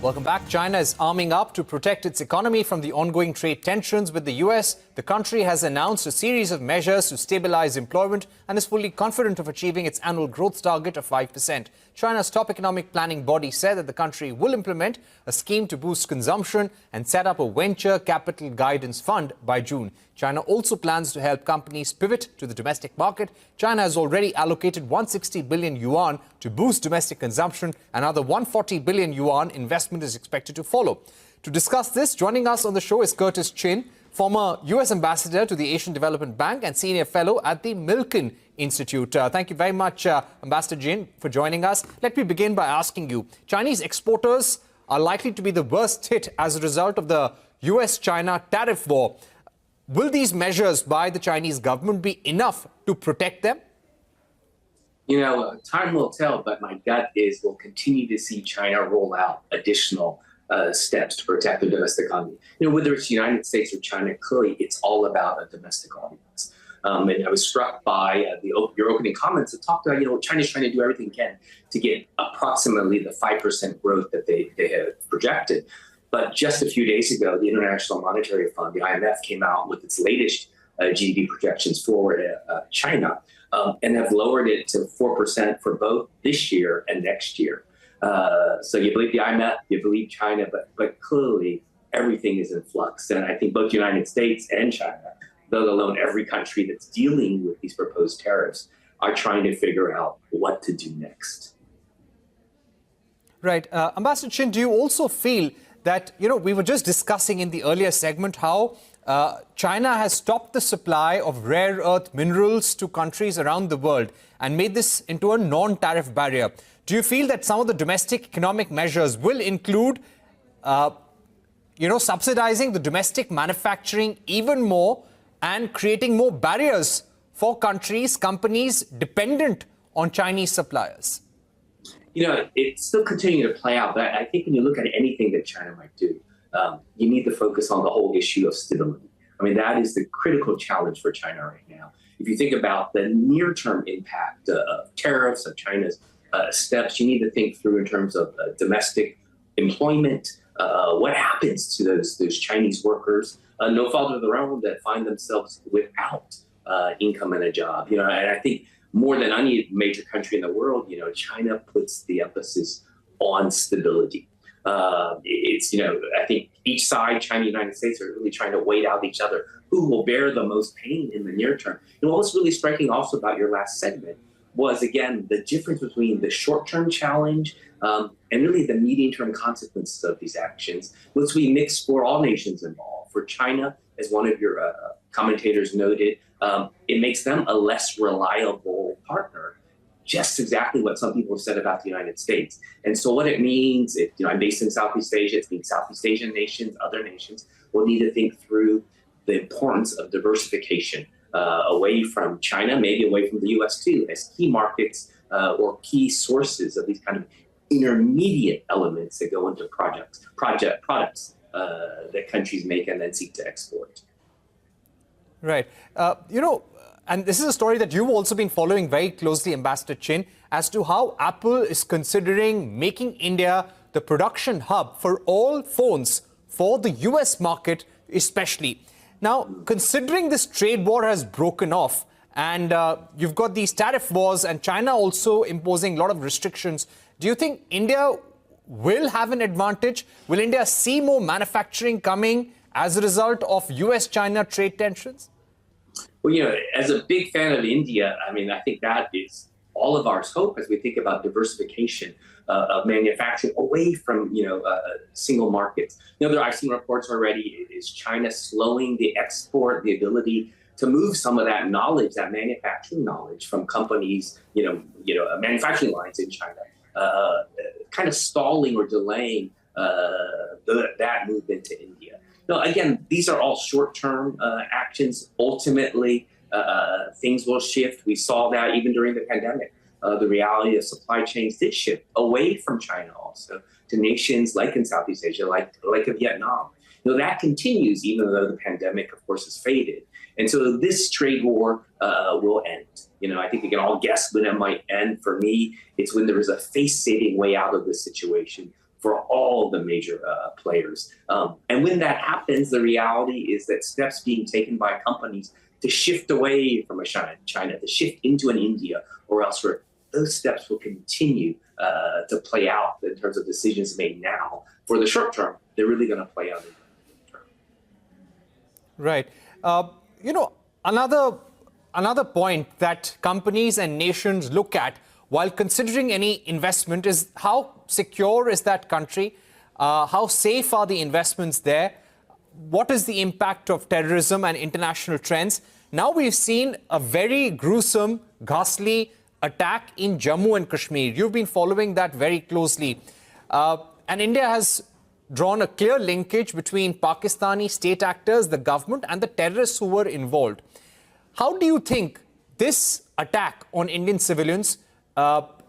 Welcome back. China is arming up to protect its economy from the ongoing trade tensions with the US. The country has announced a series of measures to stabilize employment and is fully confident of achieving its annual growth target of 5%. China's top economic planning body said that the country will implement a scheme to boost consumption and set up a venture capital guidance fund by June. China also plans to help companies pivot to the domestic market. China has already allocated 160 billion yuan to boost domestic consumption. Another 140 billion yuan investment is expected to follow. To discuss this, joining us on the show is Curtis Chin, former US ambassador to the Asian Development Bank and senior fellow at the Milken Institute. Thank you very much, Ambassador Chin, for joining us. Let me begin by asking you, Chinese exporters are likely to be the worst hit as a result of the US-China tariff war. Will these measures by the Chinese government be enough to protect them? You know, time will tell, but my gut is we'll continue to see China roll out additional steps to protect the domestic economy. You know, whether it's the United States or China, clearly it's all about a domestic audience. And I was struck by your opening comments that talked about, you know, China's trying to do everything it can to get approximately the 5% growth that they have projected. But just a few days ago, the International Monetary Fund, the IMF, came out with its latest GDP projections for China and have lowered it to 4% for both this year and next year. So you believe the IMF, you believe China, but clearly everything is in flux. And I think both the United States and China, let alone every country that's dealing with these proposed tariffs, are trying to figure out what to do next. Right. Ambassador Chin, do you also feel that, you know, we were just discussing in the earlier segment how China has stopped the supply of rare earth minerals to countries around the world and made this into a non-tariff barrier? Do you feel that some of the domestic economic measures will include, subsidizing the domestic manufacturing even more and creating more barriers for companies dependent on Chinese suppliers? You know, it's still continuing to play out, but I think when you look at anything that China might do, you need to focus on the whole issue of stability. I mean, that is the critical challenge for China right now. If you think about the near-term impact of tariffs, of China's steps, you need to think through in terms of domestic employment, what happens to those Chinese workers, no fault of their own, that find themselves without income and a job. You know, and I think more than any major country in the world, you know, China puts the emphasis on stability. It's, you know, I think each side, China and the United States, are really trying to wait out each other. Who will bear the most pain in the near term? And what was really striking also about your last segment was, again, the difference between the short-term challenge and really the medium-term consequences of these actions, which we mix for all nations involved. For China, as one of your commentators noted, it makes them a less reliable partner. Just exactly what some people have said about the United States. And so what it means, I'm based in Southeast Asia, it means Southeast Asian nations, other nations will need to think through the importance of diversification away from China, maybe away from the US too, as key markets or key sources of these kind of intermediate elements that go into products that countries make and then seek to export. Right. And this is a story that you've also been following very closely, Ambassador Chin, as to how Apple is considering making India the production hub for all phones for the US market especially. Now, considering this trade war has broken off and you've got these tariff wars and China also imposing a lot of restrictions, do you think India will have an advantage? Will India see more manufacturing coming as a result of US-China trade tensions? Well, you know, as a big fan of India, I mean, I think that is all of our hope as we think about diversification of manufacturing away from, single markets. You know, I've seen reports already, is China slowing the export, the ability to move some of that knowledge, that manufacturing knowledge from companies, manufacturing lines in China, kind of stalling or delaying that movement to India. No, again, these are all short-term actions. Ultimately, things will shift. We saw that even during the pandemic. The reality of supply chains did shift away from China also to nations like in Southeast Asia, like Vietnam. You know, that continues even though the pandemic, of course, has faded. And so this trade war will end. You know, I think we can all guess when it might end. For me, it's when there is a face-saving way out of this situation for all the major players. And when that happens, the reality is that steps being taken by companies to shift away from China, to shift into an India or elsewhere, those steps will continue to play out in terms of decisions made now. For the short term, they're really going to play out in the long term. Right. Another point that companies and nations look at while considering any investment is how secure is that country? How safe are the investments there? What is the impact of terrorism and international trends? Now we've seen a very gruesome, ghastly attack in Jammu and Kashmir. You've been following that very closely. And India has drawn a clear linkage between Pakistani state actors, the government, and the terrorists who were involved. How do you think this attack on Indian civilians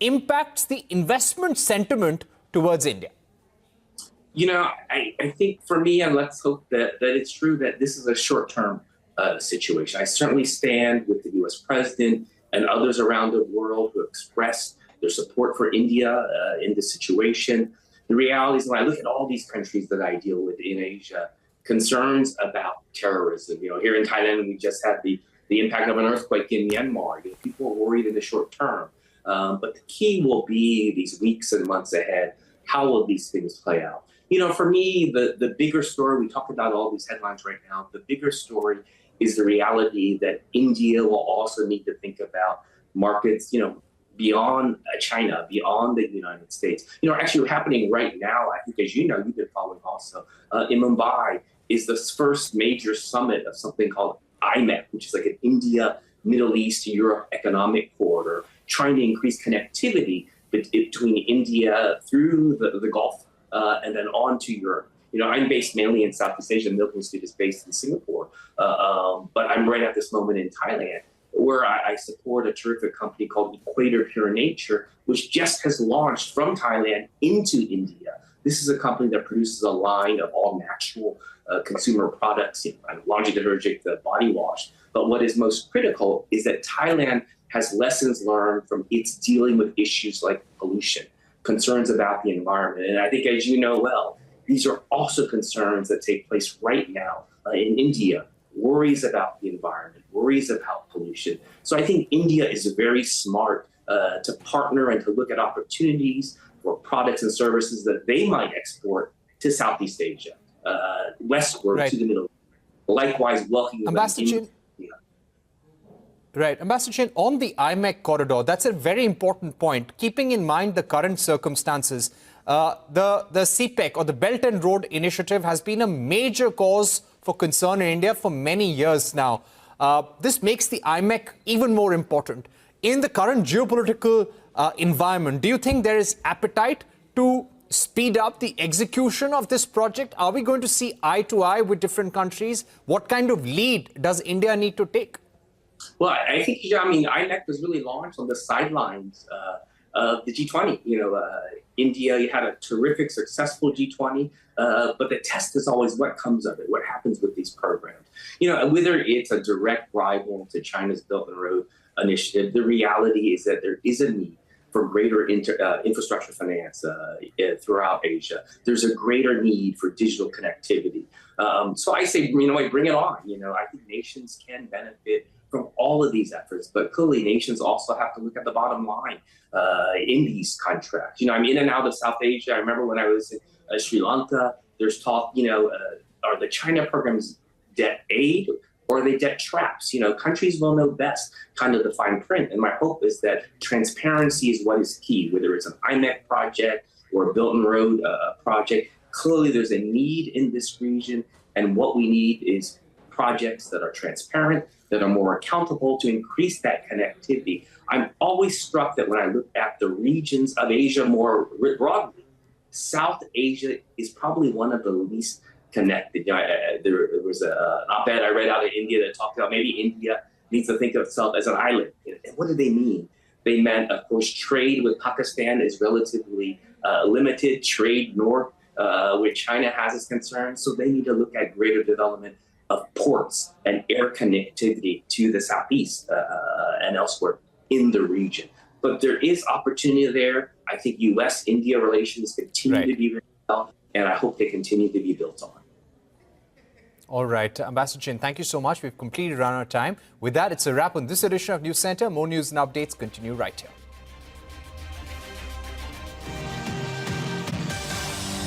impacts the investment sentiment towards India? I think for me, and let's hope that it's true, that this is a short-term situation. I certainly stand with the U.S. president and others around the world who expressed their support for India in this situation. The reality is, when I look at all these countries that I deal with in Asia, concerns about terrorism. Here in Thailand, we just had the impact of an earthquake in Myanmar. People are worried in the short term. But the key will be these weeks and months ahead. How will these things play out? For me, the bigger story, we talk about all these headlines right now, the bigger story is the reality that India will also need to think about markets, beyond China, beyond the United States. Actually happening right now, I think, as you know, you've been following also, in Mumbai is the first major summit of something called IMEC, which is like an India, Middle East, Europe economic corridor, trying to increase connectivity between India through the Gulf and then on to Europe. I'm based mainly in Southeast Asia. Milk Institute is based in Singapore, but I'm right at this moment in Thailand, where I support a terrific company called Equator Pure Nature, which just has launched from Thailand into India. This is a company that produces a line of all natural consumer products, laundry detergent, body wash. But what is most critical is that Thailand has lessons learned from its dealing with issues like pollution, concerns about the environment. And I think, as you know well, these are also concerns that take place right now in India, worries about the environment, worries about pollution. So I think India is very smart to partner and to look at opportunities for products and services that they might export to Southeast Asia, westward to the Middle East. Likewise, welcoming Ambassador them in. Right. Ambassador Chen, on the IMEC corridor, that's a very important point. Keeping in mind the current circumstances, the CPEC, or the Belt and Road Initiative, has been a major cause for concern in India for many years now. This makes the IMEC even more important. In the current geopolitical environment, do you think there is appetite to speed up the execution of this project? Are we going to see eye to eye with different countries? What kind of lead does India need to take? Well, I think, IMEC was really launched on the sidelines of the G20. India had a terrific, successful G20, but the test is always what comes of it, what happens with these programs. Whether it's a direct rival to China's Belt and Road Initiative, the reality is that there is a need for greater infrastructure finance throughout Asia. There's a greater need for digital connectivity. So I say, bring it on. I think nations can benefit from all of these efforts, but clearly nations also have to look at the bottom line in these contracts. I'm in and out of South Asia. I remember when I was in Sri Lanka, there's talk, are the China programs debt aid or are they debt traps? Countries will know best kind of the fine print. And my hope is that transparency is what is key, whether it's an IMEC project or a Belt and Road project. Clearly there's a need in this region, and what we need is projects that are transparent, that are more accountable to increase that connectivity. I'm always struck that when I look at the regions of Asia more broadly, South Asia is probably one of the least connected. There was an op-ed I read out of India that talked about maybe India needs to think of itself as an island. And what do they mean? They meant, of course, trade with Pakistan is relatively limited. Trade north with China has its concerns. So they need to look at greater development of ports and air connectivity to the southeast and elsewhere in the region. But there is opportunity there. I think U.S.-India relations continue to be very well, and I hope they continue to be built on. All right, Ambassador Chin, thank you so much. We've completely run out of time. With that, it's a wrap on this edition of News Center. More news and updates continue right here.